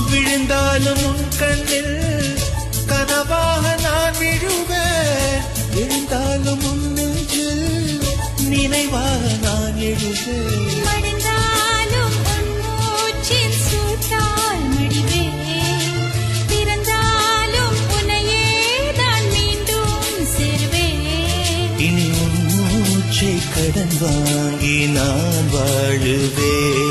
விழுந்தாலும் உன் கண்ணில் கனவாக நான் விழுவேன். விழுந்தாலும் உன் நெஞ்சில் நினைவாக நான் எழுவேன். மடிந்தாலும் உன் மூச்சின் சூட்டால் மடிவேன். பிறந்தாலும் உன்னையே நான் மீண்டும் சேர்வேன். இனி உன் மூச்சை கடன் வாங்கி நான் வாழுவேன்.